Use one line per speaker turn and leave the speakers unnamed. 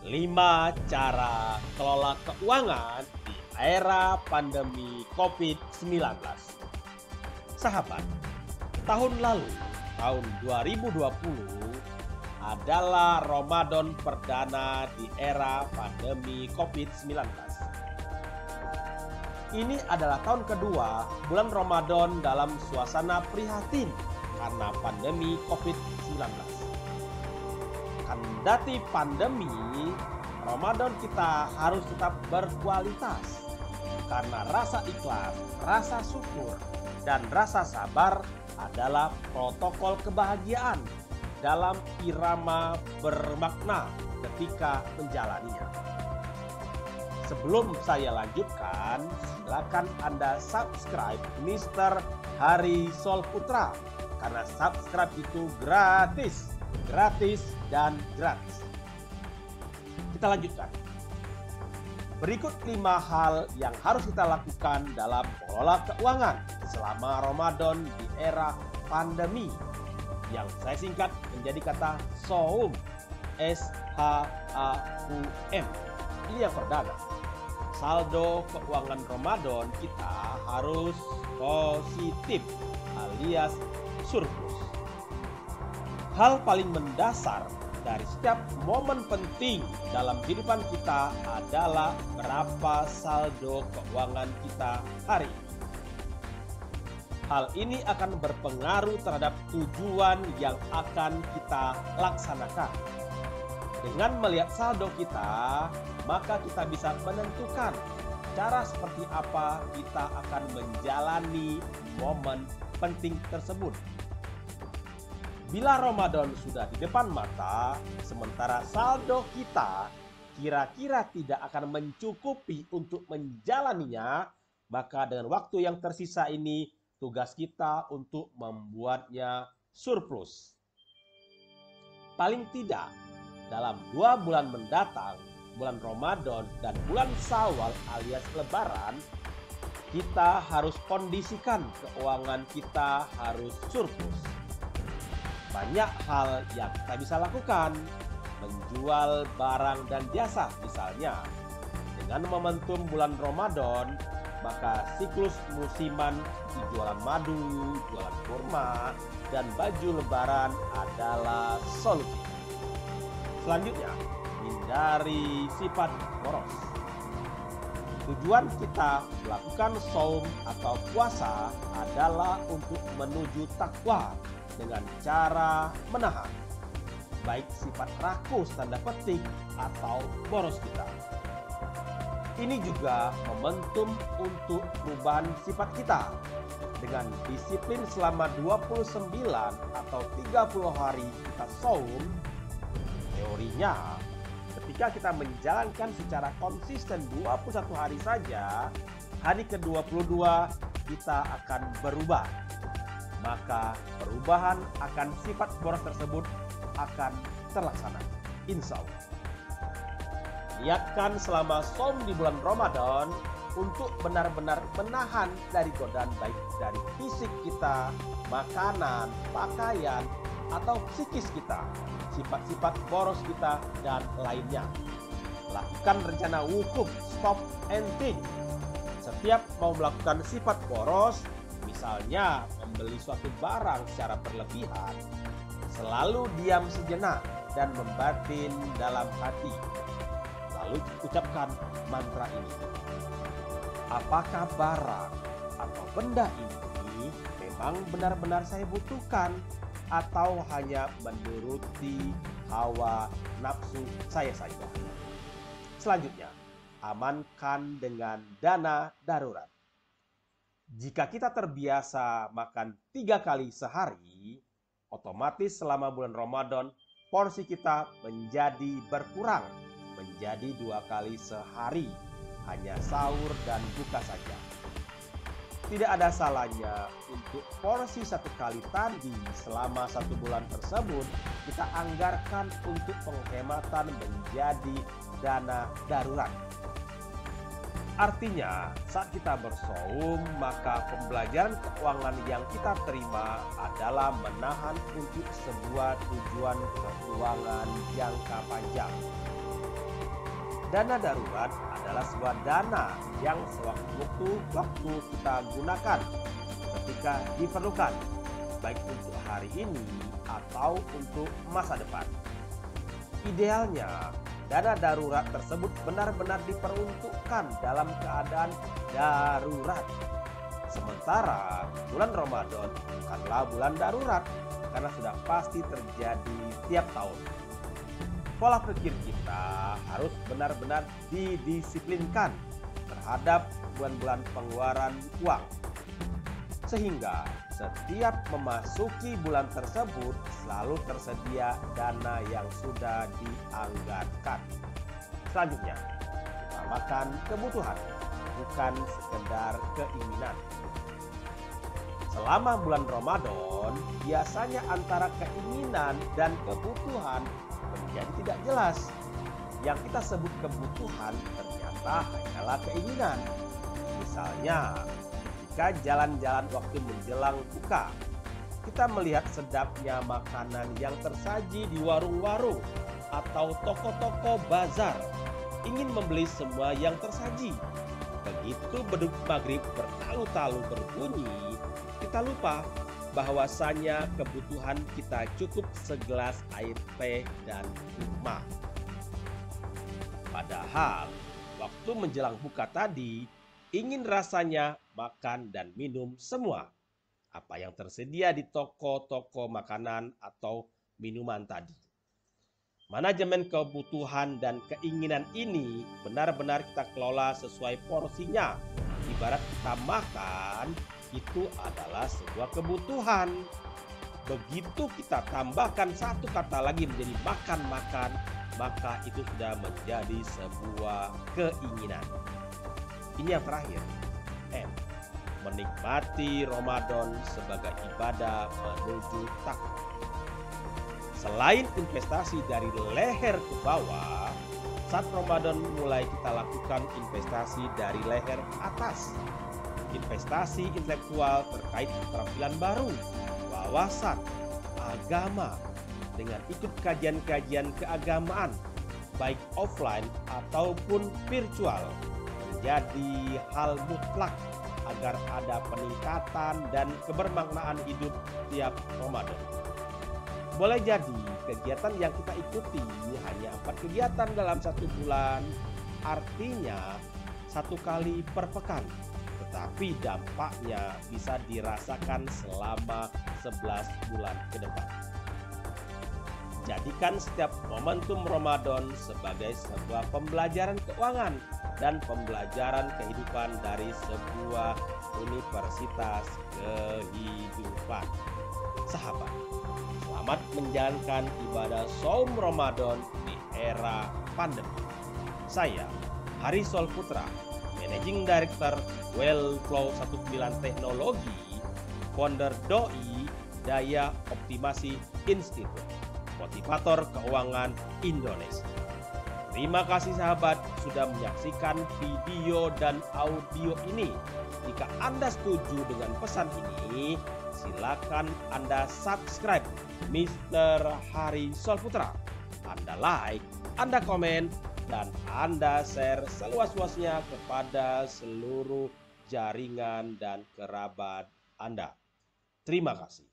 5 cara kelola keuangan di era pandemi COVID-19. Sahabat, tahun lalu, tahun 2020 adalah Ramadan perdana di era pandemi COVID-19. Ini adalah tahun kedua bulan Ramadan dalam suasana prihatin karena pandemi COVID-19. Kendati pandemi, Ramadan kita harus tetap berkualitas karena rasa ikhlas, rasa syukur, dan rasa sabar adalah protokol kebahagiaan dalam irama bermakna ketika menjalaninya. Sebelum saya lanjutkan, silakan Anda subscribe Mr. Hari Sol Putra karena subscribe itu gratis dan gratis. Kita lanjutkan. Berikut 5 hal yang harus kita lakukan dalam mengelola keuangan selama Ramadan di era pandemi, yang saya singkat menjadi kata SHAUM. S-H-A-U-M. Ini yang pertama. Saldo keuangan Ramadan kita harus positif alias surplus. Hal paling mendasar dari setiap momen penting dalam kehidupan kita adalah berapa saldo keuangan kita hari ini. Hal ini akan berpengaruh terhadap tujuan yang akan kita laksanakan. Dengan melihat saldo kita, maka kita bisa menentukan cara seperti apa kita akan menjalani momen penting tersebut. Bila Ramadan sudah di depan mata, sementara saldo kita kira-kira tidak akan mencukupi untuk menjalaninya, maka dengan waktu yang tersisa ini, tugas kita untuk membuatnya surplus. Paling tidak, dalam 2 bulan mendatang, bulan Ramadan dan bulan Syawal alias Lebaran, kita harus kondisikan keuangan kita harus surplus. Banyak hal yang kita bisa lakukan, menjual barang dan jasa misalnya. Dengan momentum bulan Ramadan, maka siklus musiman di jualan madu, jualan kurma, dan baju lebaran adalah solusi. Selanjutnya, hindari sifat boros. Tujuan kita melakukan shaum atau puasa adalah untuk menuju takwa dengan cara menahan baik sifat rakus tanda petik atau boros kita. Ini juga momentum untuk perubahan sifat kita. Dengan disiplin selama 29 atau 30 hari kita shaum, teorinya ketika kita menjalankan secara konsisten 21 hari saja, hari ke-22 kita akan berubah. Maka perubahan akan sifat boros tersebut akan terlaksana, insya Allah. Niatkan selama shaum di bulan Ramadan untuk benar-benar menahan dari godaan baik dari fisik kita, makanan, pakaian, atau psikis kita, sifat-sifat boros kita, dan lainnya. Lakukan rencana wukuf, stop and think. Setiap mau melakukan sifat boros, misalnya membeli suatu barang secara berlebihan, selalu diam sejenak dan membatin dalam hati. Lalu ucapkan mantra ini. Apakah barang atau benda ini memang benar-benar saya butuhkan atau hanya menuruti hawa nafsu saya saja? Selanjutnya, amankan dengan dana darurat. Jika kita terbiasa makan 3 kali sehari, otomatis selama bulan Ramadan porsi kita menjadi berkurang, menjadi 2 kali sehari, hanya sahur dan buka saja. Tidak ada salahnya untuk porsi 1 kali tadi selama 1 bulan tersebut kita anggarkan untuk penghematan menjadi dana darurat. Artinya, saat kita bersaum, maka pembelajaran keuangan yang kita terima adalah menahan untuk sebuah tujuan keuangan jangka panjang. Dana darurat adalah sebuah dana yang sewaktu-waktu kita gunakan ketika diperlukan, baik untuk hari ini atau untuk masa depan. Idealnya, dana darurat tersebut benar-benar diperuntukkan dalam keadaan darurat. Sementara bulan Ramadan bukanlah bulan darurat karena sudah pasti terjadi tiap tahun. Pola pikir kita harus benar-benar didisiplinkan terhadap bulan-bulan pengeluaran uang. Sehingga setiap memasuki bulan tersebut selalu tersedia dana yang sudah dianggarkan. Selanjutnya, utamakan kebutuhan, bukan sekedar keinginan. Selama bulan Ramadan, biasanya antara keinginan dan kebutuhan menjadi tidak jelas. Yang kita sebut kebutuhan ternyata hanyalah keinginan. Misalnya, ketika jalan-jalan waktu menjelang buka, kita melihat sedapnya makanan yang tersaji di warung-warung atau toko-toko bazar, ingin membeli semua yang tersaji. Begitu beduk maghrib bertalu-talu berbunyi, kita lupa bahwasanya kebutuhan kita cukup segelas air teh dan kurma. Padahal waktu menjelang buka tadi, ingin rasanya makan dan minum semua apa yang tersedia di toko-toko makanan atau minuman tadi. Manajemen kebutuhan dan keinginan ini benar-benar kita kelola sesuai porsinya. Ibarat kita makan, itu adalah sebuah kebutuhan. Begitu kita tambahkan satu kata lagi menjadi makan-makan, maka itu sudah menjadi sebuah keinginan. Ini yang terakhir, M. Menikmati Ramadan sebagai ibadah menuju takwa. Selain investasi dari leher ke bawah, saat Ramadan mulai kita lakukan investasi dari leher atas. Investasi intelektual terkait keterampilan baru, wawasan, agama, dengan ikut kajian-kajian keagamaan, baik offline ataupun virtual, menjadi hal mutlak agar ada peningkatan dan kebermaknaan hidup tiap Ramadan. Boleh jadi kegiatan yang kita ikuti hanya 4 kegiatan dalam 1 bulan, artinya 1 kali per pekan. Tetapi dampaknya bisa dirasakan selama 11 bulan ke depan. Jadikan setiap momentum Ramadan sebagai sebuah pembelajaran keuangan dan pembelajaran kehidupan dari sebuah universitas kehidupan. Sahabat, selamat menjalankan ibadah Shaum Ramadan di era pandemi. Saya, Hari Solputra, Managing Director Wellflow 19 Teknologi, founder Doi Daya Optimasi Institute, motivator keuangan Indonesia. Terima kasih sahabat sudah menyaksikan video dan audio ini. Jika Anda setuju dengan pesan ini, silakan Anda subscribe Mr. Hari Solputra. Anda like, Anda komen, dan Anda share seluas-luasnya kepada seluruh jaringan dan kerabat Anda. Terima kasih.